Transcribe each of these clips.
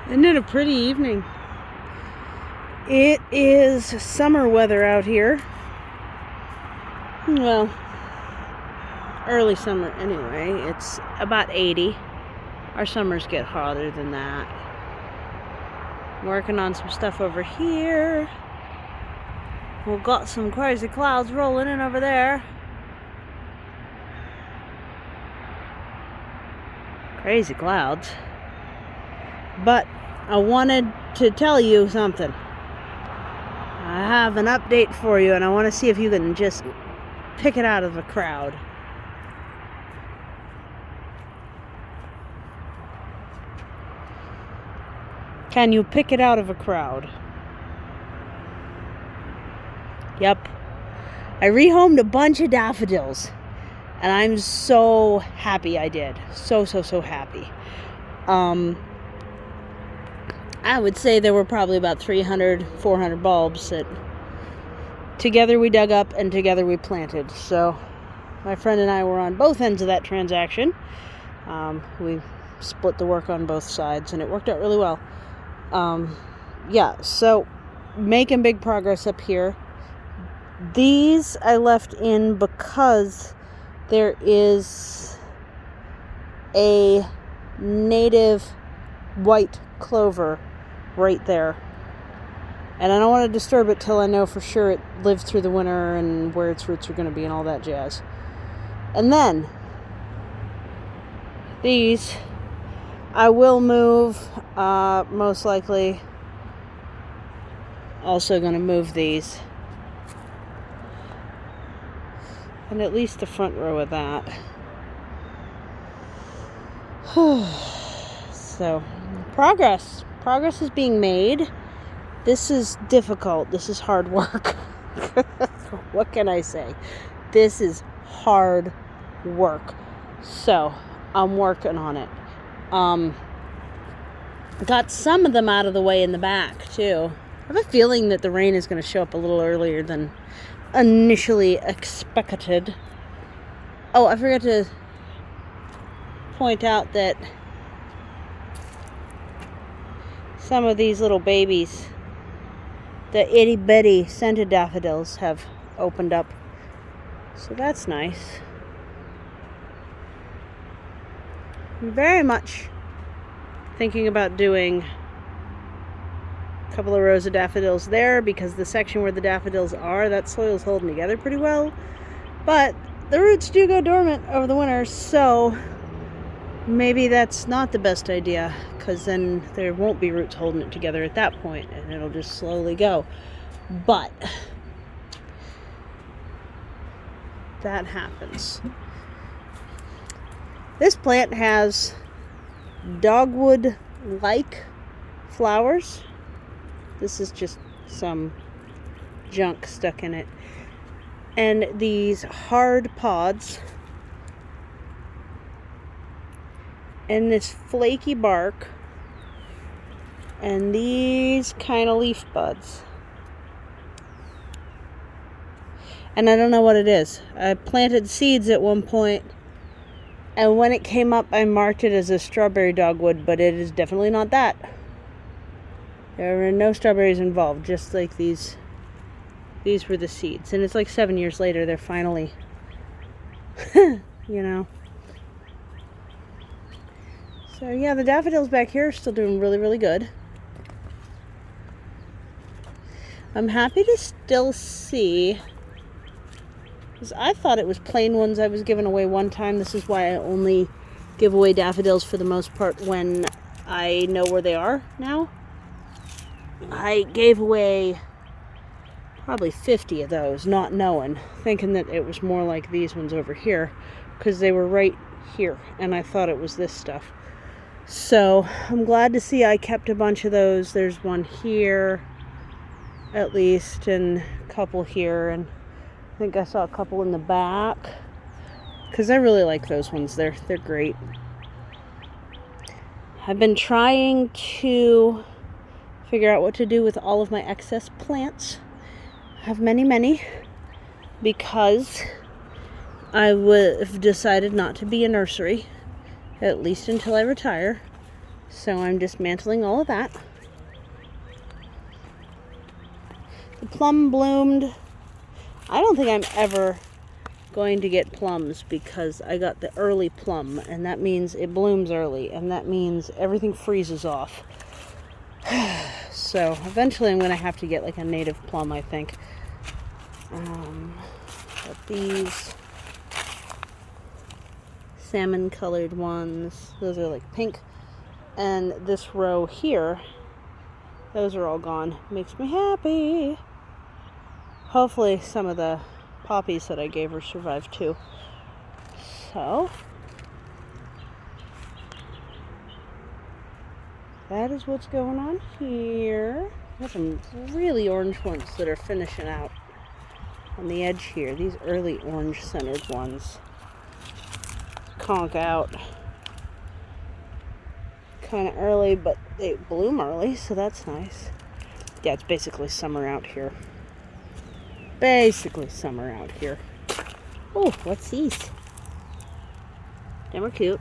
Isn't it a pretty evening? It is summer weather out here. Well, early summer anyway. It's about 80. Our summers get hotter than that. I'm working on some stuff over here. We've got some crazy clouds rolling in over there. Crazy clouds. But I wanted to tell you something. I have an update for you, and I want to see if you can just pick it out of a crowd. Can you pick it out of a crowd? Yep. I rehomed a bunch of daffodils, and I'm so happy I did. So happy. I would say there were probably about 300, 400 bulbs that together we dug up and together we planted. So my friend and I were on both ends of that transaction. We split the work on both sides, and it worked out really well. So making big progress up here. These I left in because there is a native white clover right there, and I don't want to disturb it till I know for sure it lived through the winter and where its roots are going to be and all that jazz. And then these I will move, most likely also going to move these, and at least the front row of that. So progress is being made. This is difficult. This is hard work. What can I say? This is hard work. So I'm working on it. Got some of them out of the way in the back too. I have a feeling that the rain is going to show up a little earlier than initially expected. Oh, I forgot to point out that some of these little babies, the itty bitty scented daffodils, have opened up. So that's nice. I'm very much thinking about doing a couple of rows of daffodils there, because the section where the daffodils are, that soil's holding together pretty well. But the roots do go dormant over the winter, so maybe that's not the best idea, because then there won't be roots holding it together at that point, and it'll just slowly go. But that happens. This plant has dogwood-like flowers. This is just some junk stuck in it. And these hard pods and this flaky bark and these kind of leaf buds. And I don't know what it is. I planted seeds at one point, and when it came up I marked it as a strawberry dogwood, but it is definitely not that. There were no strawberries involved, just like these were the seeds. And it's like 7 years later they're finally So yeah, the daffodils back here are still doing really good. I'm happy to still see, because I thought it was plain ones I was giving away one time. This is why I only give away daffodils for the most part when I know where they are now. I gave away probably 50 of those, not knowing, thinking that it was more like these ones over here, because they were right here, and I thought it was this stuff. So I'm glad to see I kept a bunch of those. There's one here, at least, and a couple here, and I think I saw a couple in the back, because I really like those ones. They're great. I've been trying to figure out what to do with all of my excess plants. I have many, because I've decided not to be a nursery, at least until I retire. So I'm dismantling all of that. The plum bloomed. I don't think I'm ever going to get plums because I got the early plum, and that means it blooms early, and that means everything freezes off. So eventually I'm going to have to get like a native plum, I think. But these salmon colored ones, those are like pink. And this row here, those are all gone. Makes me happy. Hopefully some of the poppies that I gave her survived too. So that is what's going on here. There's some really orange ones that are finishing out on the edge here. These early orange centered ones conk out kind of early, but they bloom early, so that's nice. Yeah, it's basically summer out here. Basically summer out here. Oh, what's these? Them are cute.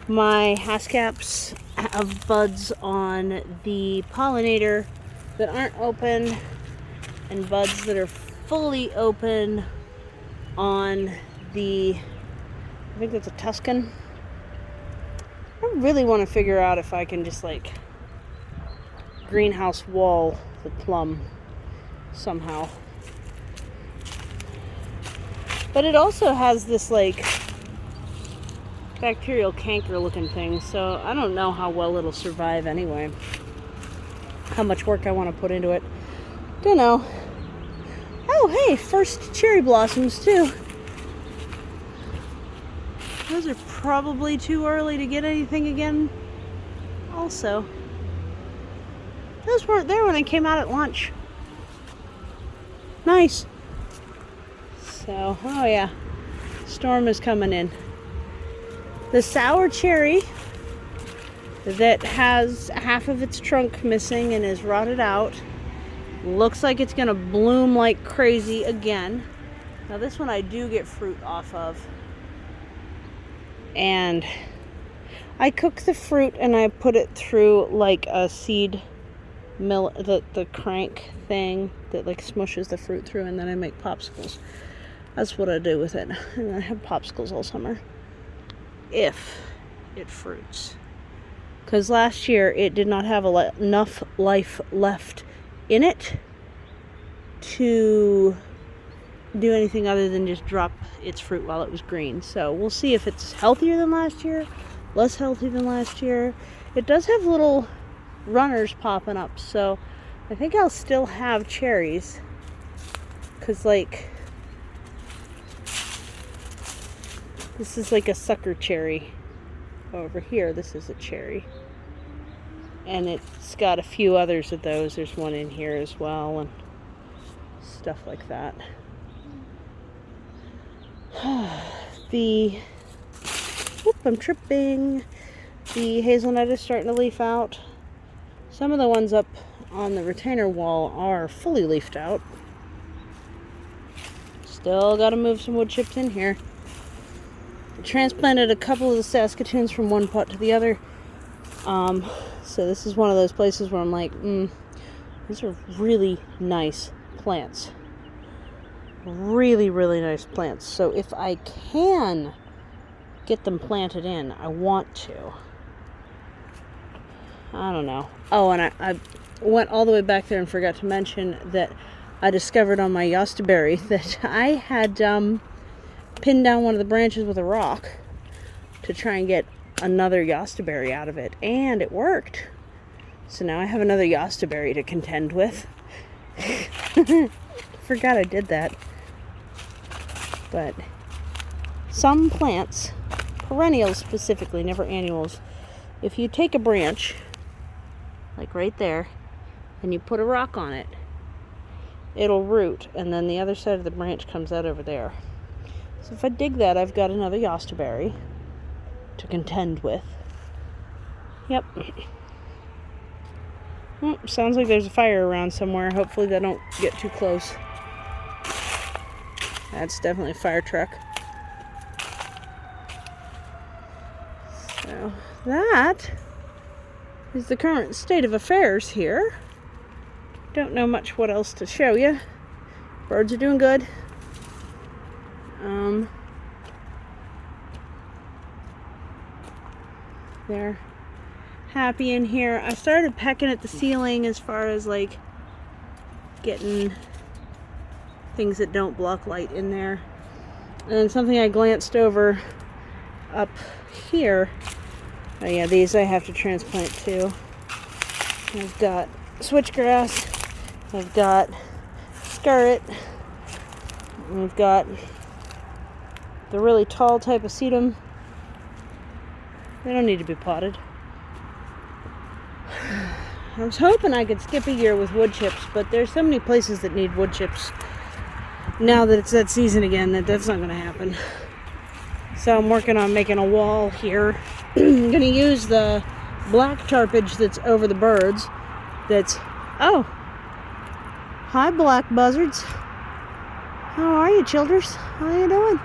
My Haskaps have buds on the pollinator that aren't open, and buds that are fully open on the, I think that's a Tuscan. I really want to figure out if I can just like greenhouse wall the plum somehow. But it also has this like bacterial canker looking thing, so I don't know how well it'll survive anyway. How much work I want to put into it. Don't know. Oh, hey, first cherry blossoms too. Those are probably too early to get anything again. Also, those weren't there when I came out at lunch. Nice. So, oh yeah, storm is coming in. The sour cherry that has half of its trunk missing and is rotted out looks like it's gonna bloom like crazy again. Now this one I do get fruit off of, and I cook the fruit and I put it through like a seed mill, the crank thing that like smushes the fruit through, and then I make popsicles. That's what I do with it, and I have popsicles all summer if it fruits. Because last year it did not have enough life left in it to do anything other than just drop its fruit while it was green. So we'll see if it's healthier than last year, less healthy than last year. It does have little runners popping up, so I think I'll still have cherries. Because like, this is like a sucker cherry. Over here, this is a cherry. And it's got a few others of those. There's one in here as well, and stuff like that. I'm tripping. The hazelnut is starting to leaf out. Some of the ones up on the retainer wall are fully leafed out. Still got to move some wood chips in here. Transplanted a couple of the Saskatoons from one pot to the other. So this is one of those places where I'm like, these are really nice plants. Really, really nice plants. So if I can get them planted in, I want to. I don't know. Oh, and I went all the way back there and forgot to mention that I discovered on my Yostaberry that I had pinned down one of the branches with a rock to try and get another Yostaberry out of it, and it worked. So now I have another Yostaberry to contend with. Forgot I did that. But some plants, perennials specifically, never annuals, if you take a branch, like right there, and you put a rock on it, it'll root, and then the other side of the branch comes out over there. So if I dig that, I've got another Yostaberry to contend with. Yep. Sounds like there's a fire around somewhere. Hopefully they don't get too close. That's definitely a fire truck. So that is the current state of affairs here. Don't know much what else to show you. Birds are doing good. They're happy in here. I started pecking at the ceiling as far as like getting things that don't block light in there. And then something I glanced over up here. Oh yeah, these I have to transplant too. I've got switchgrass, I've got scarlet, and I've got the really tall type of sedum. They don't need to be potted. I was hoping I could skip a year with wood chips, but there's so many places that need wood chips now that it's that season again that's not going to happen. So I'm working on making a wall here. I'm going to use the black tarpage that's over the birds. Oh, hi black buzzards. How are you, childers? How you doing?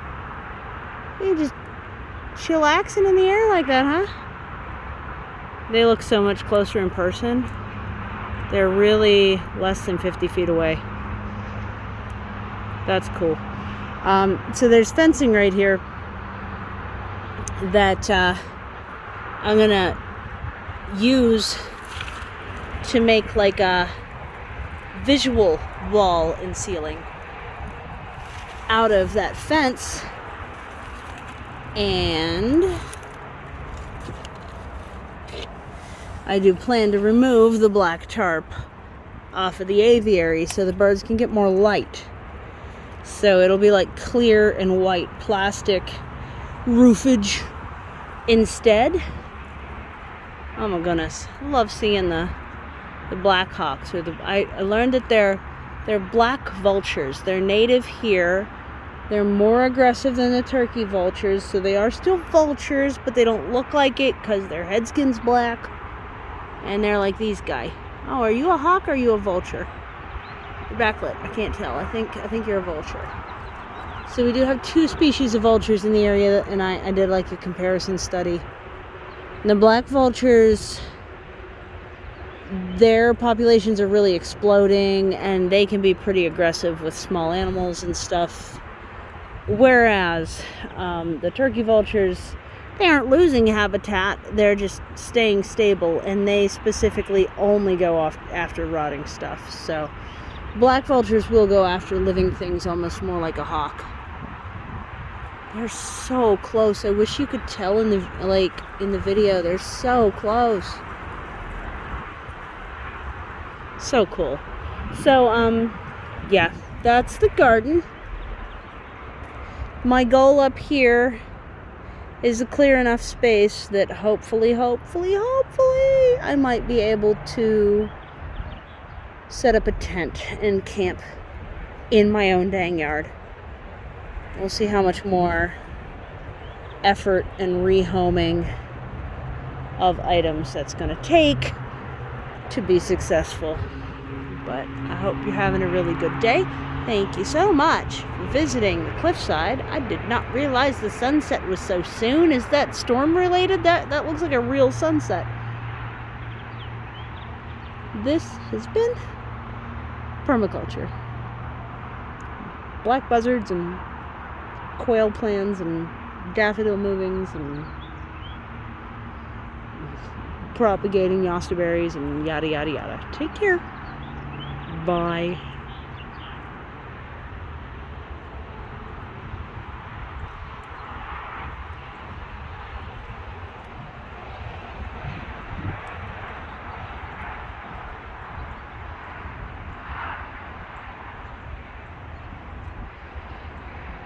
You just chillaxing in the air like that, huh? They look so much closer in person. They're really less than 50 feet away. That's cool. So there's fencing right here that I'm gonna use to make like a visual wall and ceiling out of that fence. And I do plan to remove the black tarp off of the aviary so the birds can get more light. So it'll be like clear and white plastic roofage instead. Oh my goodness, I love seeing the black hawks. I learned that they're black vultures. They're native here. They're more aggressive than the turkey vultures, so they are still vultures, but they don't look like it because their head skin's black. And they're like these guys. Oh, are you a hawk or are you a vulture? Your backlit, I can't tell. I think you're a vulture. So we do have two species of vultures in the area, and I did like a comparison study. And the black vultures, their populations are really exploding, and they can be pretty aggressive with small animals and stuff. Whereas the turkey vultures, they aren't losing habitat, they're just staying stable, and they specifically only go off after rotting stuff. So black vultures will go after living things almost more like a hawk. They're so close. I wish you could tell in the video. They're so close. So cool. So yeah, that's the garden. My goal up here is a clear enough space that hopefully I might be able to set up a tent and camp in my own dang yard. We'll see how much more effort and rehoming of items that's going to take to be successful. But I hope you're having a really good day. Thank you so much for visiting the cliffside. I did not realize the sunset was so soon. Is that storm related? That looks like a real sunset. This has been permaculture. Black buzzards and quail plans and daffodil movings and propagating yosta berries and yada yada yada. Take care. Bye.